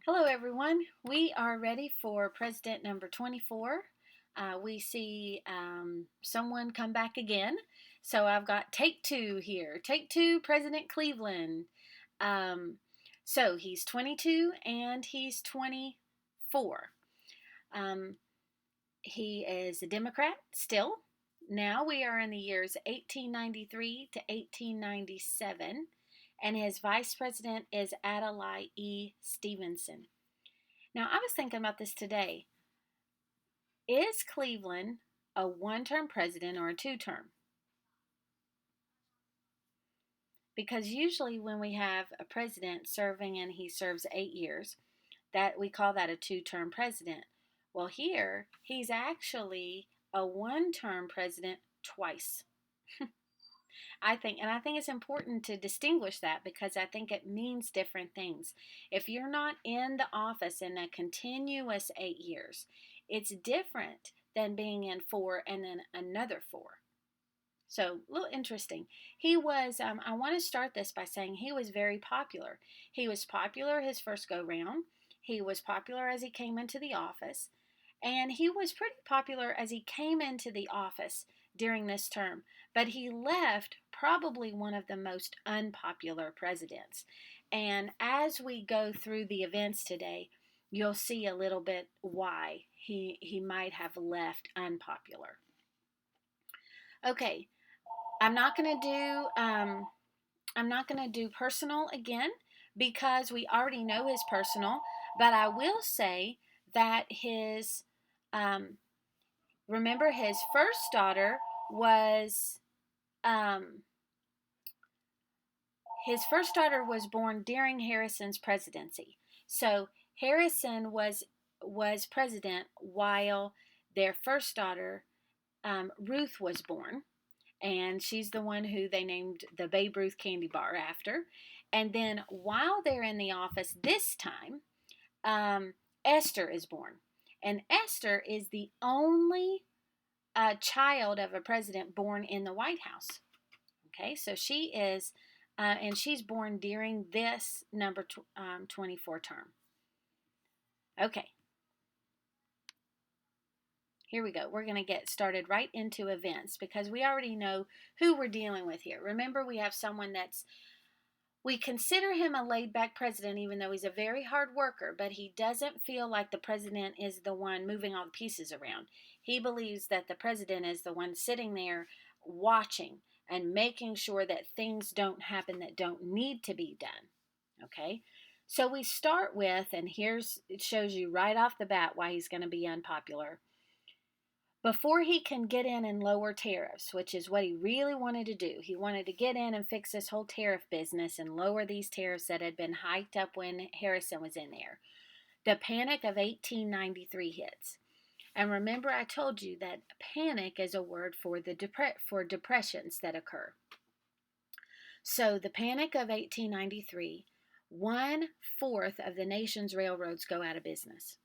Hello, everyone. We are ready for President number 24. We see someone come back again. So I've got take two here. Take two, President Cleveland. Um, so he's 22 and he's 24. Um, he is a Democrat still. Now we are in the years 1893 to 1897, and his vice president is Adlai E. Stevenson. Now, I was thinking about this today. Is Cleveland a one-term president or a two-term? Because usually when we have a president serving and he serves 8 years, that we call that a two-term president. Well, here he's actually a one-term president twice. I think it's important to distinguish that because I think it means different things. If you're not in the office in a continuous 8 years, it's different than being in four and then another four. So, a little interesting. I want to start this by saying he was very popular. He was popular his first go round, he was popular as he came into the office, and he was pretty popular as he came into the office during this term. But he left probably one of the most unpopular presidents. And as we go through the events today, you'll see a little bit why he might have left unpopular. Okay, I'm not going to do personal again because we already know his personal, but I will say that um, remember his first daughter was um, born during Harrison's presidency. So Harrison was president while their first daughter Ruth was born, and she's the one who they named the Babe Ruth candy bar after. And then while they're in the office this time, Esther is born. And Esther is the only child of a president born in the White House. Okay, so she is, and she's born during this number 24 term. Okay, here we go. We're going to get started right into events because we already know who we're dealing with here. Remember, we have someone we consider him a laid back president, even though he's a very hard worker, but he doesn't feel like the president is the one moving all the pieces around. He believes that the president is the one sitting there watching and making sure that things don't happen that don't need to be done. Okay? So we start with, and it shows you right off the bat why he's going to be unpopular. Before he can get in and lower tariffs, which is what he really wanted to do, he wanted to get in and fix this whole tariff business and lower these tariffs that had been hiked up when Harrison was in there. The Panic of 1893 hits. And remember, I told you that panic is a word for depressions that occur. So the Panic of 1893, 1/4 of the nation's railroads go out of business.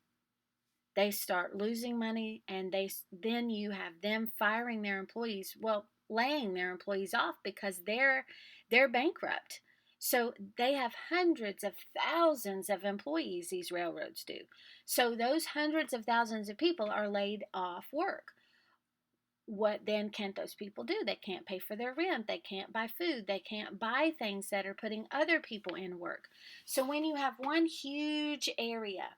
They start losing money, and then you have them firing their employees, laying their employees off because they're bankrupt. So they have hundreds of thousands of employees, these railroads do. So those hundreds of thousands of people are laid off work. What then can't those people do? They can't pay for their rent. They can't buy food. They can't buy things that are putting other people in work. So when you have one huge area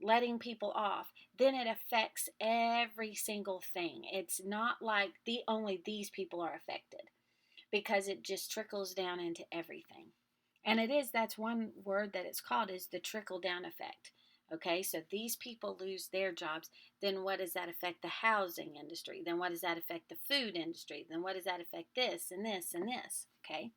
letting people off, then it affects every single thing. It's not like only these people are affected, because it just trickles down into everything. And that's one word that it's called, is the trickle down effect. Okay, so these people lose their jobs, then what does that affect the housing industry? Then what does that affect the food industry? Then what does that affect this and this and this? Okay.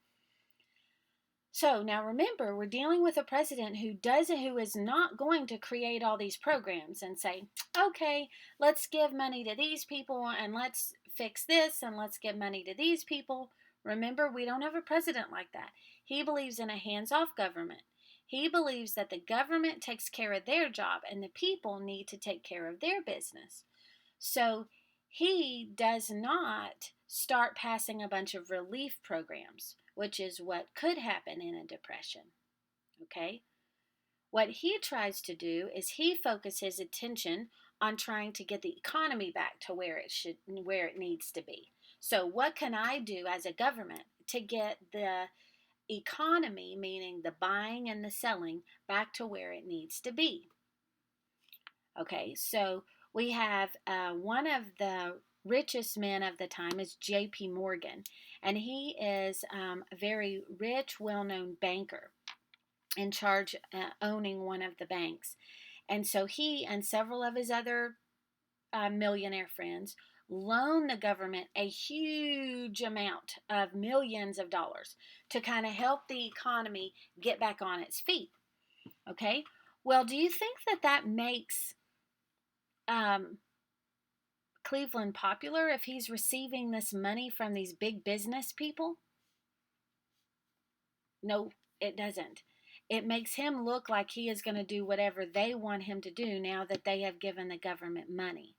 So now remember, we're dealing with a president who is not going to create all these programs and say, okay, let's give money to these people and let's fix this and let's give money to these people. Remember, we don't have a president like that. He believes in a hands-off government. He believes that the government takes care of their job and the people need to take care of their business. So he does not start passing a bunch of relief programs, which is what could happen in a depression. Okay? What he tries to do is he focuses his attention on trying to get the economy back to where it needs to be. So what can I do as a government to get the economy, meaning the buying and the selling, back to where it needs to be? Okay, so we have one of the richest men of the time is J.P. Morgan, and he is a very rich, well-known banker in charge, owning one of the banks. And so he and several of his other millionaire friends loan the government a huge amount of millions of dollars to kind of help the economy get back on its feet. Okay, well, do you think that makes um, Cleveland popular if he's receiving this money from these big business people? No, it doesn't. It makes him look like he is going to do whatever they want him to do now that they have given the government money.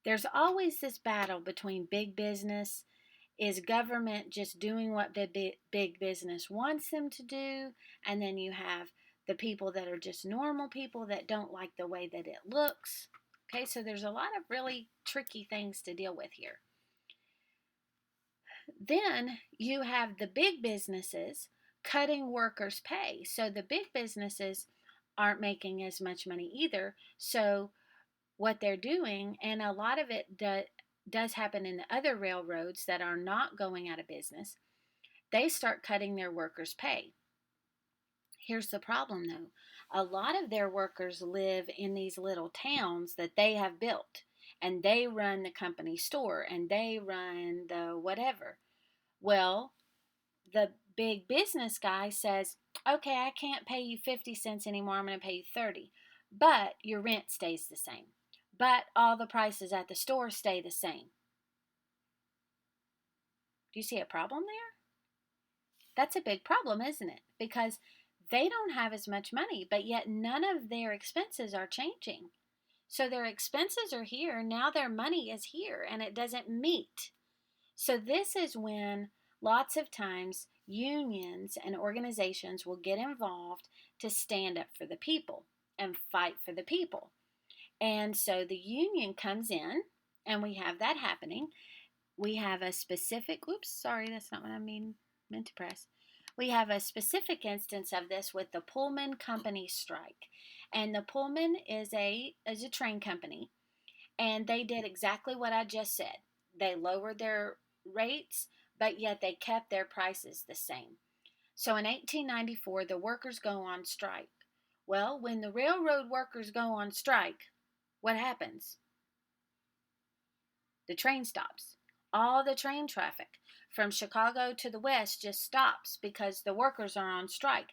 There's always this battle between big business. Is government just doing what big business wants them to do? And then you have the people that are just normal people that don't like the way that it looks. Okay, so there's a lot of really tricky things to deal with here. Then you have the big businesses cutting workers' pay. So the big businesses aren't making as much money either. So what they're doing, and a lot of it does happen in the other railroads that are not going out of business, they start cutting their workers' pay. Here's the problem though. A lot of their workers live in these little towns that they have built, and they run the company store and they run the whatever. Well, the big business guy says, okay, I can't pay you 50 cents anymore. I'm going to pay you 30. But your rent stays the same. But all the prices at the store stay the same. Do you see a problem there? That's a big problem, isn't it? Because they don't have as much money, but yet none of their expenses are changing. So their expenses are here. Now their money is here and it doesn't meet. So this is when lots of times unions and organizations will get involved to stand up for the people and fight for the people. And so the union comes in, and we have that happening. We have a specific, oops, sorry, that's not what meant to press. We have a specific instance of this with the Pullman Company strike. And the Pullman is a train company, and they did exactly what I just said. They lowered their rates, but yet they kept their prices the same. So in 1894, the workers go on strike. Well, when the railroad workers go on strike, what happens? The train stops. All the train traffic from Chicago to the west just stops because the workers are on strike.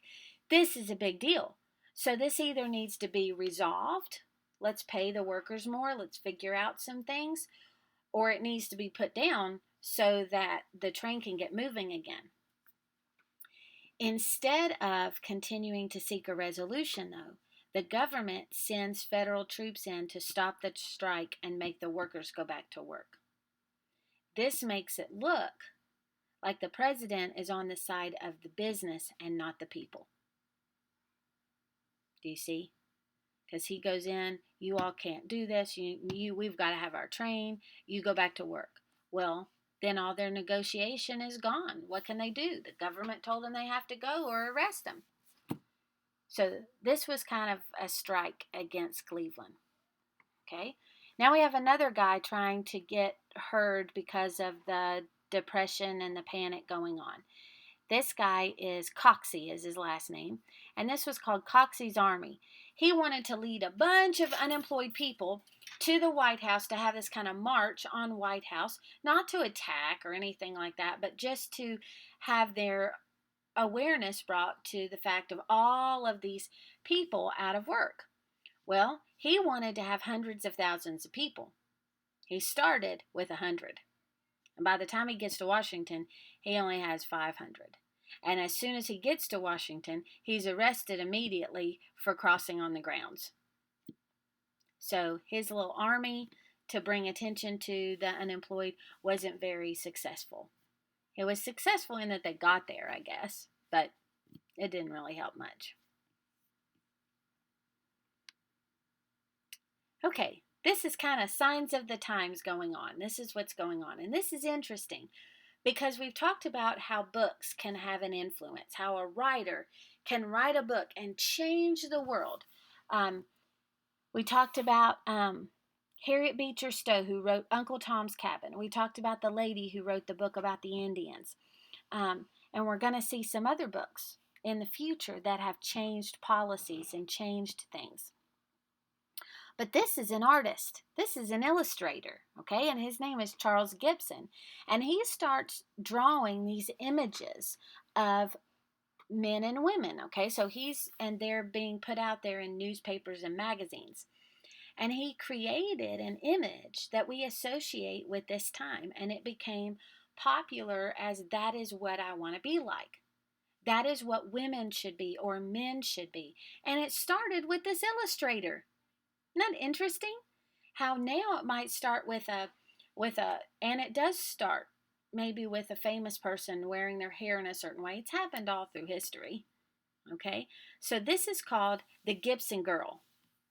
This is a big deal. So this either needs to be resolved. Let's pay the workers more. Let's figure out some things. Or it needs to be put down so that the train can get moving again. Instead of continuing to seek a resolution, though, the government sends federal troops in to stop the strike and make the workers go back to work. This makes it look like the president is on the side of the business and not the people. Do you see? Because he goes in, you all can't do this, we've got to have our train, you go back to work. Well, then all their negotiation is gone. What can they do? The government told them they have to go or arrest them. So this was kind of a strike against Cleveland. Okay. Now we have another guy trying to get heard because of the depression and the panic going on. This guy is Coxey, is his last name, and this was called Coxey's Army. He wanted to lead a bunch of unemployed people to the White House to have this kind of march on White House, not to attack or anything like that, but just to have their awareness brought to the fact of all of these people out of work. Well, he wanted to have hundreds of thousands of people. He started with 100. And by the time he gets to Washington, he only has 500. And as soon as he gets to Washington, he's arrested immediately for crossing on the grounds. So his little army to bring attention to the unemployed wasn't very successful. It was successful in that they got there, I guess, but it didn't really help much. Okay, this is kind of signs of the times going on. This is what's going on. And this is interesting because we've talked about how books can have an influence, how a writer can write a book and change the world. Um, we talked about Harriet Beecher Stowe, who wrote Uncle Tom's Cabin. We talked about the lady who wrote the book about the Indians. And we're going to see some other books in the future that have changed policies and changed things. But this is an artist. This is an illustrator, okay? And his name is Charles Gibson. And he starts drawing these images of men and women, okay? And they're being put out there in newspapers and magazines. And he created an image that we associate with this time, and it became popular as that is what I want to be like. That is what women should be or men should be. And it started with this illustrator. Isn't that interesting? How now it might start and it does start maybe with a famous person wearing their hair in a certain way. It's happened all through history. Okay? So this is called the Gibson girl.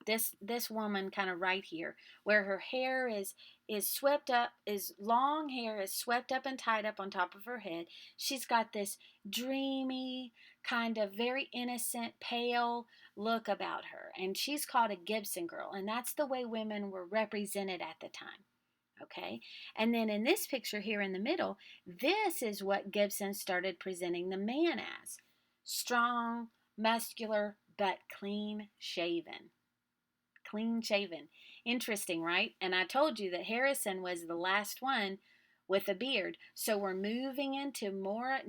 This woman kind of right here, where her hair is swept up, is long hair is swept up and tied up on top of her head. She's got this dreamy, kind of very innocent, pale look about her, and she's called a Gibson girl, and that's the way women were represented at the time. Okay, and then in this picture here in the middle, this is what Gibson started presenting the man as: strong, muscular, but clean shaven. Clean shaven. Interesting, right? And I told you that Harrison was the last one with a beard. So we're moving into more.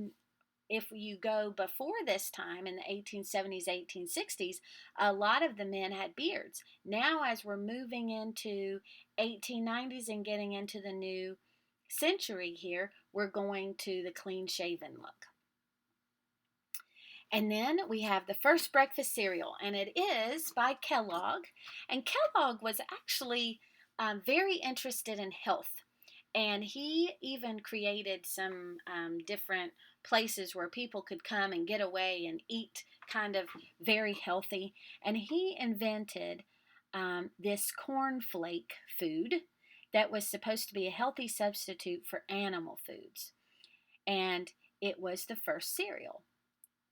If you go before this time in the 1870s, 1860s, a lot of the men had beards. Now, as we're moving into 1890s and getting into the new century here, we're going to the clean shaven look. And then we have the first breakfast cereal, and it is by Kellogg. And Kellogg was actually very interested in health. And he even created some different places where people could come and get away and eat kind of very healthy. And he invented this cornflake food that was supposed to be a healthy substitute for animal foods. And it was the first cereal,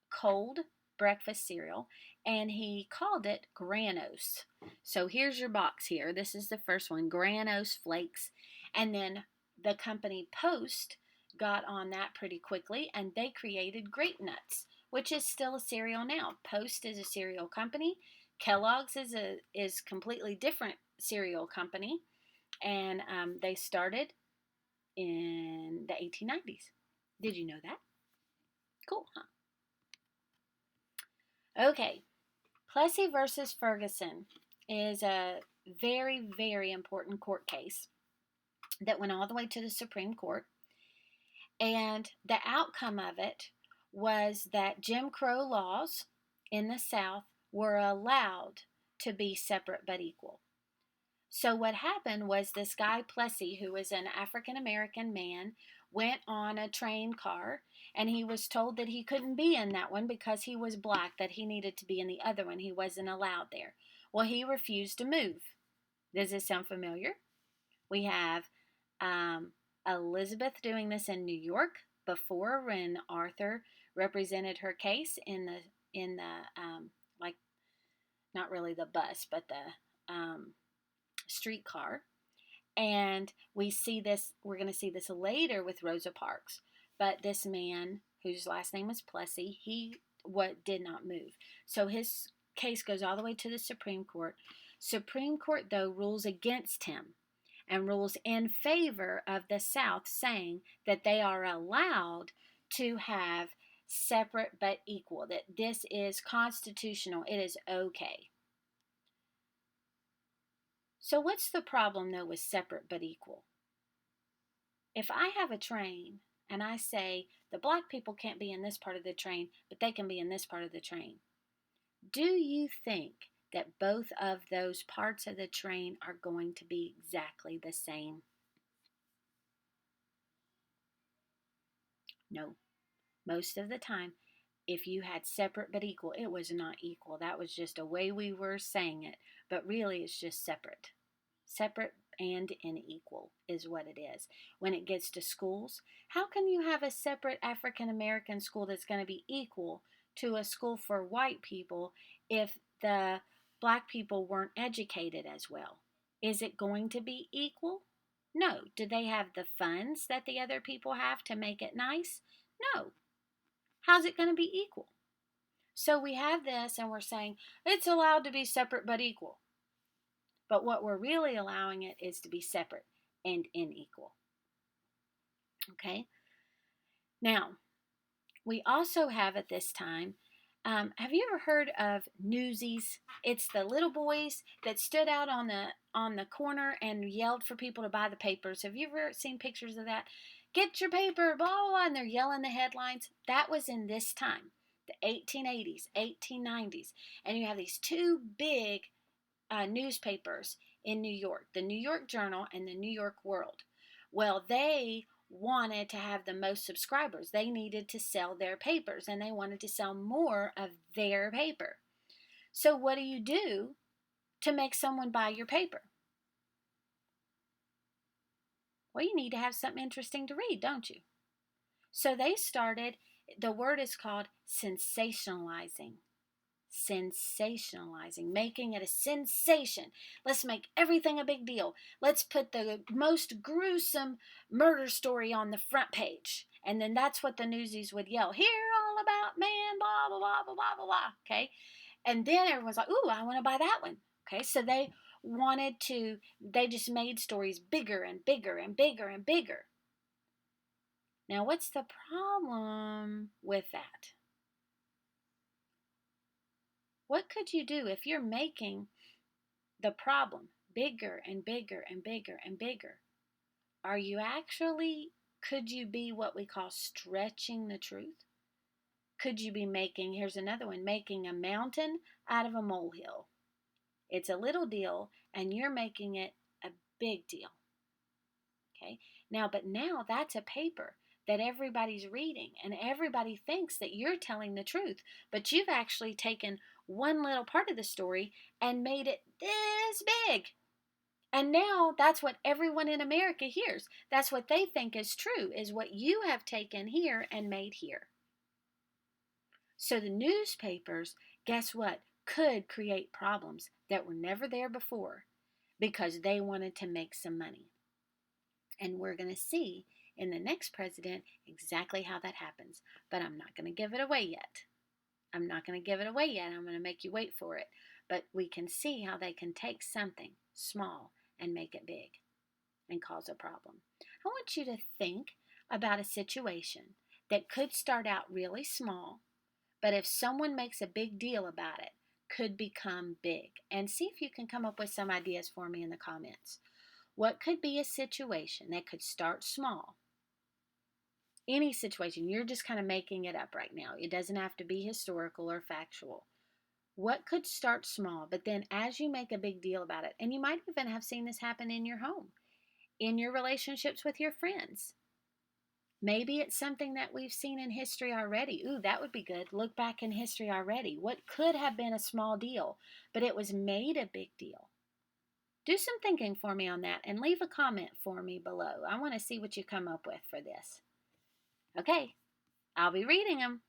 cold breakfast cereal, and he called it Granos. So here's your box here. This is the first one, Granos Flakes. And then the company Post got on that pretty quickly, and they created Grape Nuts, which is still a cereal now. Post is a cereal company. Kellogg's is completely different cereal company, and they started in the 1890s. Did you know that? Cool, huh? Okay, Plessy versus Ferguson is a very, very important court case that went all the way to the Supreme Court. And the outcome of it was that Jim Crow laws in the South were allowed to be separate but equal. So what happened was this guy Plessy, who was an African American man, went on a train car, and he was told that he couldn't be in that one because he was black, that he needed to be in the other one. He wasn't allowed there. Well, he refused to move. Does this sound familiar? We have Elizabeth doing this in New York before, when Arthur represented her case in the like, not really the bus, but the streetcar. And we're going to see this later with Rosa Parks. But this man, whose last name was Plessy, he did not move. So his case goes all the way to the Supreme Court. Supreme Court, though, rules against him and rules in favor of the South, saying that they are allowed to have separate but equal, that this is constitutional, it is okay. So what's the problem, though, with separate but equal? If I have a train and I say the black people can't be in this part of the train, but they can be in this part of the train, do you think that both of those parts of the train are going to be exactly the same? No. Most of the time, if you had separate but equal, it was not equal. That was just a way we were saying it, but really it's just separate. Separate and unequal is what it is. When it gets to schools, how can you have a separate African American school that's going to be equal to a school for white people if the black people weren't educated as well? Is it going to be equal? No. Do they have the funds that the other people have to make it nice? No. How's it going to be equal? So we have this and we're saying it's allowed to be separate but equal. But what we're really allowing it is to be separate and unequal. Okay? Now, we also have at this time, have you ever heard of Newsies? It's the little boys that stood out on the corner and yelled for people to buy the papers. Have you ever seen pictures of that? Get your paper, blah, blah, blah, and they're yelling the headlines. That was in this time, the 1880s, 1890s. And you have these two big newspapers in New York, the New York Journal and the New York World. Well, they wanted to have the most subscribers. They needed to sell their papers and they wanted to sell more of their paper. So what do you do to make someone buy your paper? Well, you need to have something interesting to read, don't you? So they started, the word is called sensationalizing. Sensationalizing, making it a sensation. Let's make everything a big deal. Let's put the most gruesome murder story on the front page. And then that's what the newsies would yell. Hear all about man, blah, blah, blah, blah, blah, blah, blah. Okay. And then everyone's like, ooh, I want to buy that one. Okay. So they just made stories bigger and bigger and bigger and bigger. Now, what's the problem with that? What could you do if you're making the problem bigger and bigger and bigger and bigger? Could you be what we call stretching the truth? Could you be here's another one, making a mountain out of a molehill? It's a little deal and you're making it a big deal. Okay? But now that's a paper that everybody's reading and everybody thinks that you're telling the truth, but you've actually taken one little part of the story and made it this big. And now that's what everyone in America hears. That's what they think is true, is what you have taken here and made here. So the newspapers, guess what, could create problems that were never there before because they wanted to make some money. And we're going to see in the next president exactly how that happens. But I'm not going to give it away yet. I'm going to make you wait for it. But we can see how they can take something small and make it big and cause a problem. I want you to think about a situation that could start out really small, but if someone makes a big deal about it, could become big. And see if you can come up with some ideas for me in the comments. What could be a situation that could start small? Any situation, you're just kind of making it up right now. It doesn't have to be historical or factual. What could start small, but then as you make a big deal about it, and you might even have seen this happen in your home, in your relationships with your friends. Maybe it's something that we've seen in history already. Ooh, that would be good. Look back in history already. What could have been a small deal, but it was made a big deal? Do some thinking for me on that and leave a comment for me below. I want to see what you come up with for this. Okay, I'll be reading them.